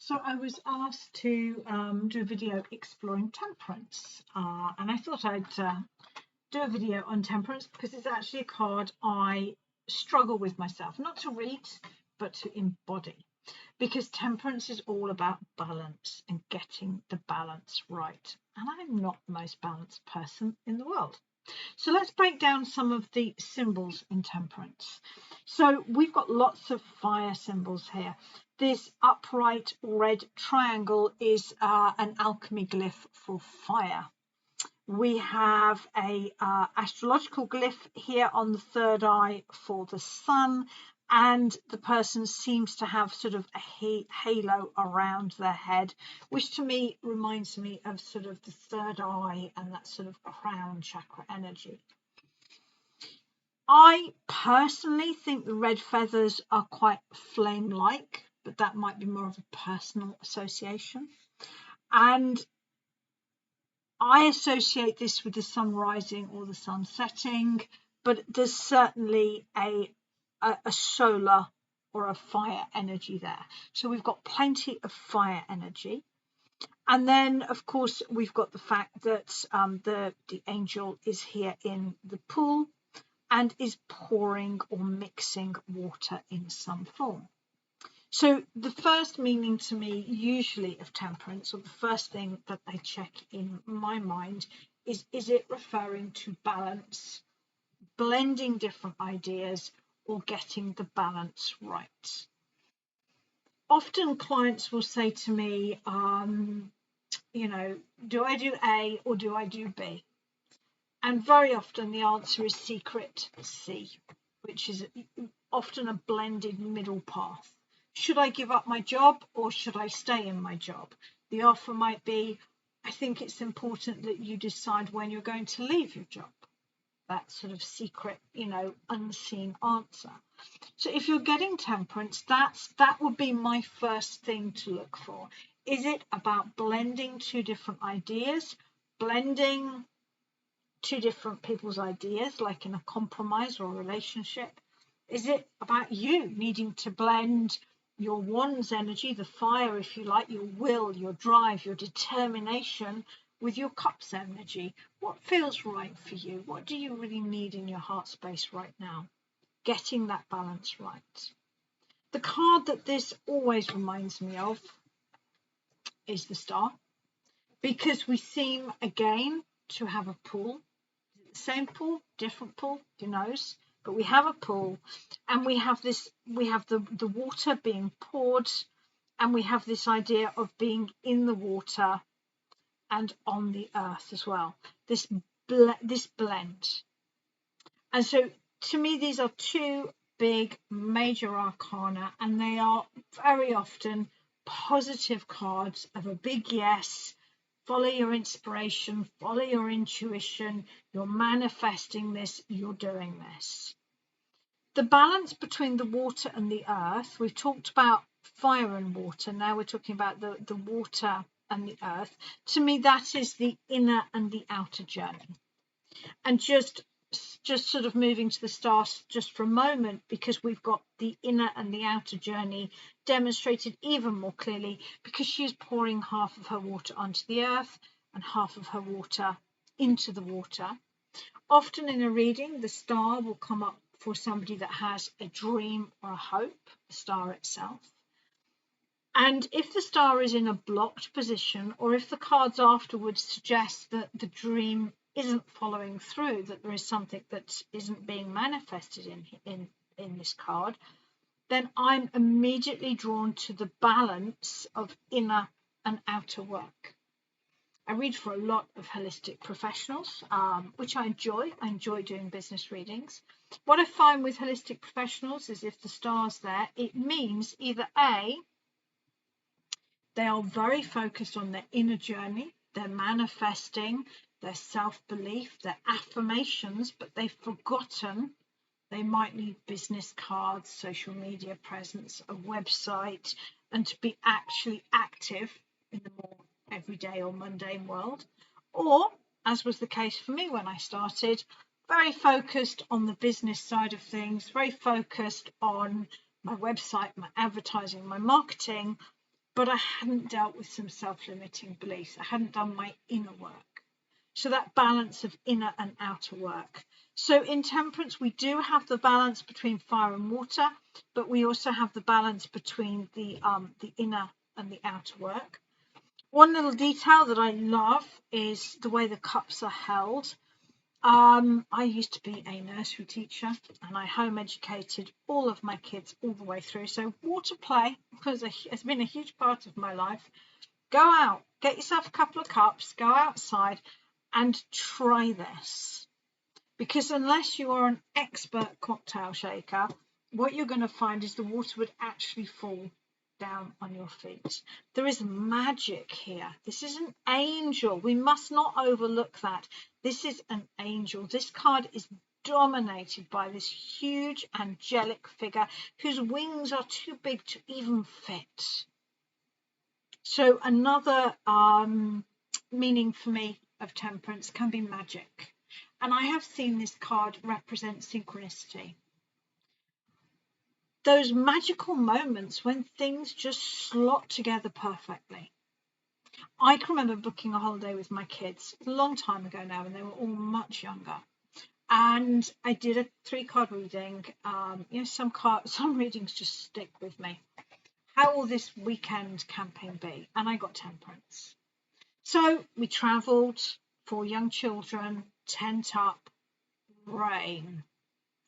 So I was asked to do a video exploring temperance, and I thought I'd do a video on temperance because it's actually a card I struggle with myself, not to read, but to embody. Because temperance is all about balance and getting the balance right. And I'm not the most balanced person in the world. So let's break down some of the symbols in temperance. So we've got lots of fire symbols here. This upright red triangle is an alchemy glyph for fire. We have a astrological glyph here on the third eye for the sun, and the person seems to have sort of a halo around their head, which to me reminds me of sort of the third eye and that sort of crown chakra energy. I personally think the red feathers are quite flame-like, but that might be more of a personal association. And I associate this with the sun rising or the sun setting, but there's certainly a solar or a fire energy there. So we've got plenty of fire energy. And then, of course, we've got the fact that the angel is here in the pool and is pouring or mixing water in some form. So the first meaning to me usually of temperance, or the first thing that I check in my mind is it referring to balance, blending different ideas, or getting the balance right? Often clients will say to me, do I do A or do I do B? And very often the answer is secret C, which is often a blended middle path. Should I give up my job or should I stay in my job? The offer might be, I think it's important that you decide when you're going to leave your job. That sort of secret, unseen answer. So if you're getting temperance, that would be my first thing to look for. Is it about blending two different ideas, blending two different people's ideas, like in a compromise or a relationship? Is it about you needing to blend your wands energy, the fire, if you like, your will, your drive, your determination, with your cups energy? What feels right for you? What do you really need in your heart space right now? Getting that balance right. The card that this always reminds me of is the star, because we seem again to have a pool. Same pool, different pool, who knows? But we have a pool, and we have the water being poured, and we have this idea of being in the water and on the earth as well. This blend. And so to me, these are two big major arcana, and they are very often positive cards of a big yes. Follow your inspiration, follow your intuition, you're manifesting this, you're doing this. The balance between the water and the earth, we've talked about fire and water, now we're talking about the water and the earth. To me, that is the inner and the outer journey. And just sort of moving to the stars just for a moment, because we've got the inner and the outer journey demonstrated even more clearly, because she is pouring half of her water onto the earth and half of her water into the water. Often in a reading, the star will come up for somebody that has a dream or a hope, the star itself. And if the star is in a blocked position, or if the cards afterwards suggest that the dream isn't following through, that there is something that isn't being manifested in this card, then I'm immediately drawn to the balance of inner and outer work. I read for a lot of holistic professionals, which I enjoy. I enjoy doing business readings. What I find with holistic professionals is if the star's there, it means either A, they are very focused on their inner journey, they're manifesting their self-belief, their affirmations, but they've forgotten they might need business cards, social media presence, a website, and to be actually active in the more everyday or mundane world. Or, as was the case for me when I started, very focused on the business side of things, very focused on my website, my advertising, my marketing, but I hadn't dealt with some self-limiting beliefs. I hadn't done my inner work. So that balance of inner and outer work. So in Temperance, we do have the balance between fire and water, but we also have the balance between the inner and the outer work. One little detail that I love is the way the cups are held. I used to be a nursery teacher, and I home educated all of my kids all the way through. So water play has been a huge part of my life. Go out, get yourself a couple of cups, go outside and try this. Because unless you are an expert cocktail shaker, what you're going to find is the water would actually fall down on your feet. There is magic here. This is an angel. We must not overlook that. This is an angel. This card is dominated by this huge angelic figure whose wings are too big to even fit. So another meaning for me of Temperance can be magic. And I have seen this card represent synchronicity. Those magical moments when things just slot together perfectly. I can remember booking a holiday with my kids a long time ago now, when they were all much younger. And I did a 3-card reading. Some readings just stick with me. How will this weekend camping be? And I got Temperance. So we travelled, 4 young children, tent up, rain.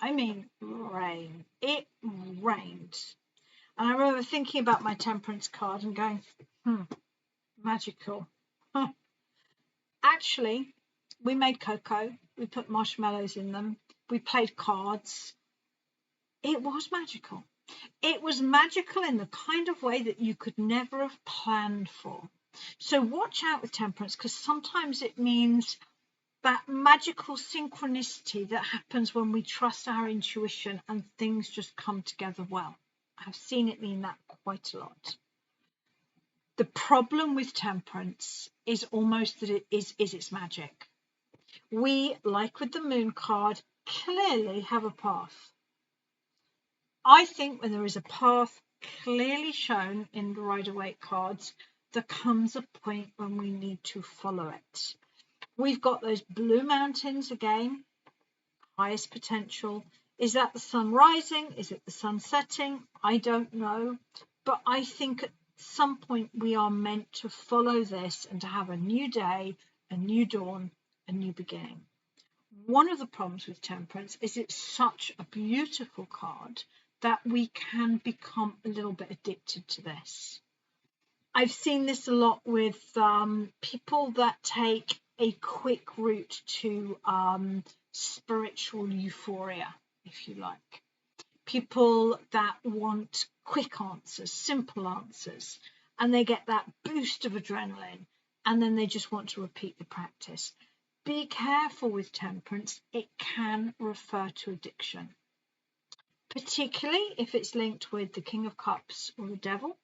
I mean rain. It rained. And I remember thinking about my Temperance card and going, magical. Actually, we made cocoa. We put marshmallows in them. We played cards. It was magical. It was magical in the kind of way that you could never have planned for. So watch out with Temperance, because sometimes it means that magical synchronicity that happens when we trust our intuition and things just come together well. I've seen it mean that quite a lot. The problem with Temperance is almost that it is its magic. We, like with the Moon card, clearly have a path. I think when there is a path clearly shown in the Rider-Waite cards, there comes a point when we need to follow it. We've got those blue mountains again, highest potential. Is that the sun rising? Is it the sun setting? I don't know. But I think at some point we are meant to follow this and to have a new day, a new dawn, a new beginning. One of the problems with Temperance is it's such a beautiful card that we can become a little bit addicted to this. I've seen this a lot with people that take a quick route to spiritual euphoria, if you like. People that want quick answers, simple answers, and they get that boost of adrenaline, and then they just want to repeat the practice. Be careful with Temperance. It can refer to addiction, particularly if it's linked with the King of Cups or the Devil.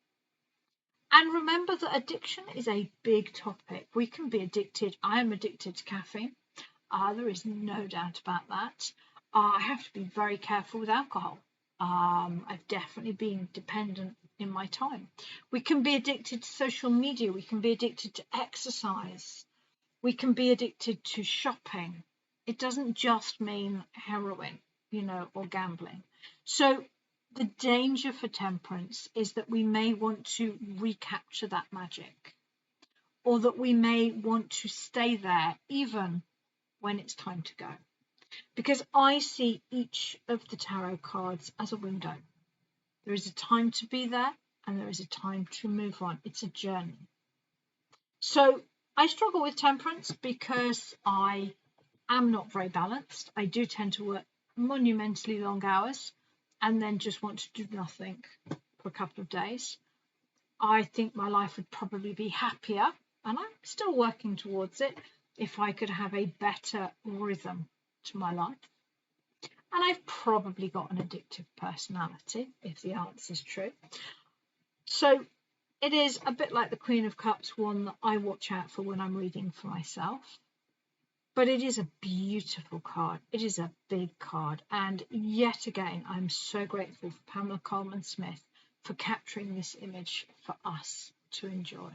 And remember that addiction is a big topic. We can be addicted. I am addicted to caffeine. There is no doubt about that. I have to be very careful with alcohol. I've definitely been dependent in my time. We can be addicted to social media. We can be addicted to exercise. We can be addicted to shopping. It doesn't just mean heroin, or gambling. So the danger for Temperance is that we may want to recapture that magic, or that we may want to stay there even when it's time to go. Because I see each of the tarot cards as a window. There is a time to be there and there is a time to move on. It's a journey. So I struggle with Temperance because I am not very balanced. I do tend to work monumentally long hours and then just want to do nothing for a couple of days. I think my life would probably be happier, and I'm still working towards it, if I could have a better rhythm to my life. And I've probably got an addictive personality, if the answer is true. So it is a bit like the Queen of Cups, one that I watch out for when I'm reading for myself. But it is a beautiful card. It is a big card. And yet again, I'm so grateful for Pamela Coleman Smith for capturing this image for us to enjoy.